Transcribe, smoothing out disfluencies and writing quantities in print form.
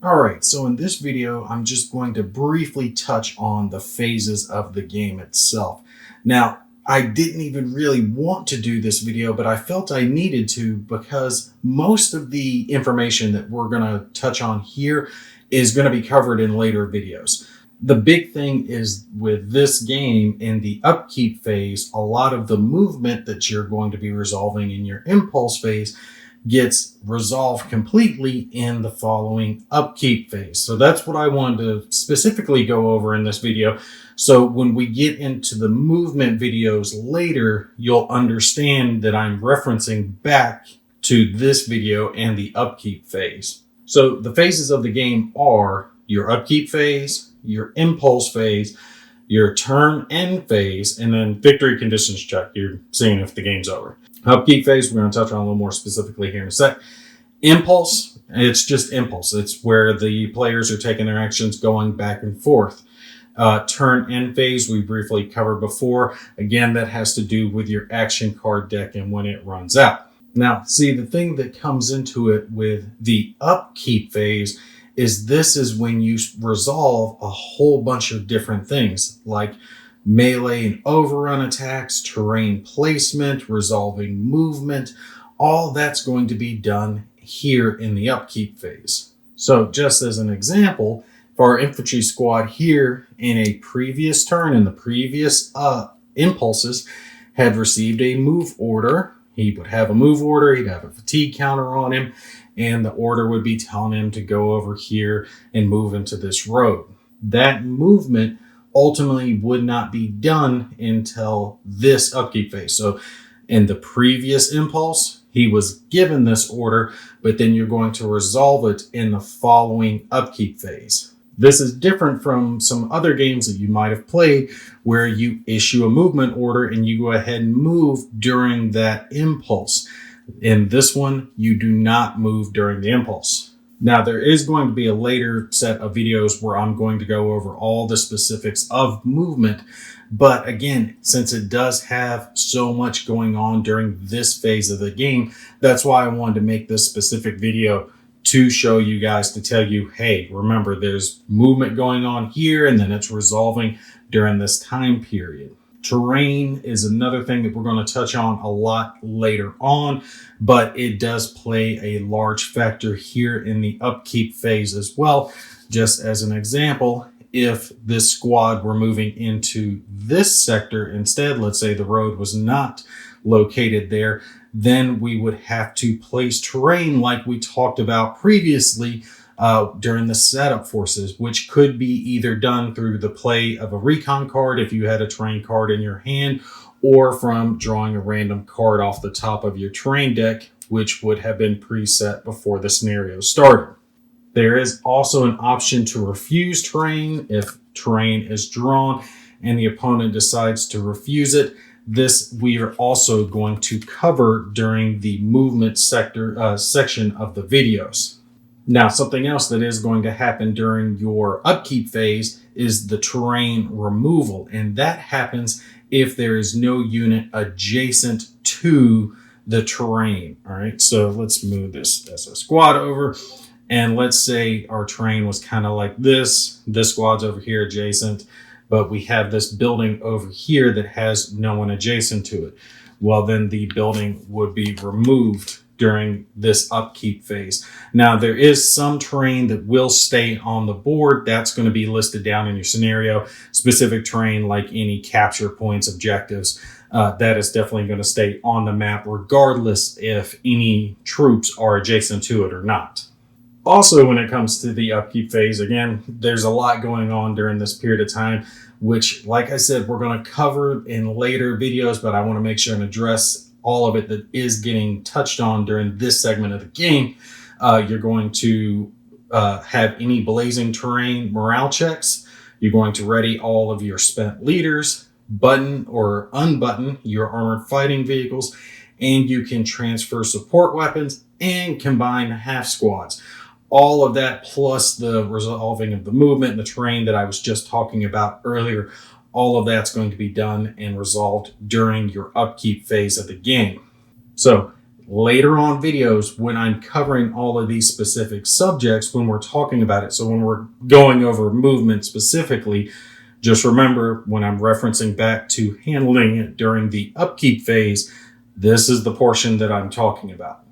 Alright, so in this video, I'm just going to briefly touch on the phases of the game itself. Now, I didn't even really want to do this video, but I felt I needed to because most of the information that we're going to touch on here is going to be covered in later videos. The big thing is with this game in the upkeep phase, a lot of the movement that you're going to be resolving in your impulse phase gets resolved completely in the following upkeep phase. So that's what I wanted to specifically go over in this video. So when we get into the movement videos later, you'll understand that I'm referencing back to this video and the upkeep phase. So the phases of the game are your upkeep phase, your impulse phase, your turn end phase, and then victory conditions check. You're seeing if the game's over. Upkeep phase, we're going to touch on a little more specifically here in a sec. Impulse, it's just impulse. It's where the players are taking their actions going back and forth. Turn end phase, we briefly covered before. Again, that has to do with your action card deck and when it runs out. Now, see, the thing that comes into it with the upkeep phase is this is when you resolve a whole bunch of different things like melee and overrun attacks, terrain placement, resolving movement. All that's going to be done here in the upkeep phase. So just as an example, for our infantry squad here in a previous turn, in the previous impulses, had received a move order. He would have a move order, he'd have a fatigue counter on him, and the order would be telling him to go over here and move into this road. That movement ultimately would not be done until this upkeep phase. So in the previous impulse, he was given this order, but then you're going to resolve it in the following upkeep phase. This is different from some other games that you might have played where you issue a movement order and you go ahead and move during that impulse. In this one, you do not move during the impulse. Now, there is going to be a later set of videos where I'm going to go over all the specifics of movement. But again, since it does have so much going on during this phase of the game, that's why I wanted to make this specific video to show you guys, to tell you, hey, remember, there's movement going on here and then it's resolving during this time period. Terrain is another thing that we're going to touch on a lot later on, but it does play a large factor here in the upkeep phase as well. Just as an example, if this squad were moving into this sector instead, let's say the road was not located there, then we would have to place terrain like we talked about previously during the setup forces, which could be either done through the play of a recon card if you had a terrain card in your hand, or from drawing a random card off the top of your terrain deck, which would have been preset before the scenario started. There is also an option to refuse terrain if terrain is drawn and the opponent decides to refuse it. This we are also going to cover during the movement section of the videos. Now, something else that is going to happen during your upkeep phase is the terrain removal, and that happens if there is no unit adjacent to the terrain. All right, so let's move this as a squad over, and let's say our terrain was kind of like this. This squad's over here adjacent, but we have this building over here that has no one adjacent to it. Well, then the building would be removed during this upkeep phase. Now, there is some terrain that will stay on the board. That's going to be listed down in your scenario. Specific terrain like any capture points, objectives, that is definitely going to stay on the map regardless if any troops are adjacent to it or not. Also, when it comes to the upkeep phase, again, there's a lot going on during this period of time, which, like I said, we're going to cover in later videos, but I want to make sure and address all of it that is getting touched on during this segment of the game. You're going to have any blazing terrain morale checks. You're going to ready all of your spent leaders, button or unbutton your armored fighting vehicles, and you can transfer support weapons and combine half squads. All of that plus the resolving of the movement and the terrain that I was just talking about earlier, all of that's going to be done and resolved during your upkeep phase of the game. So later on videos when I'm covering all of these specific subjects when we're talking about it. So when we're going over movement specifically, just remember when I'm referencing back to handling it during the upkeep phase, this is the portion that I'm talking about.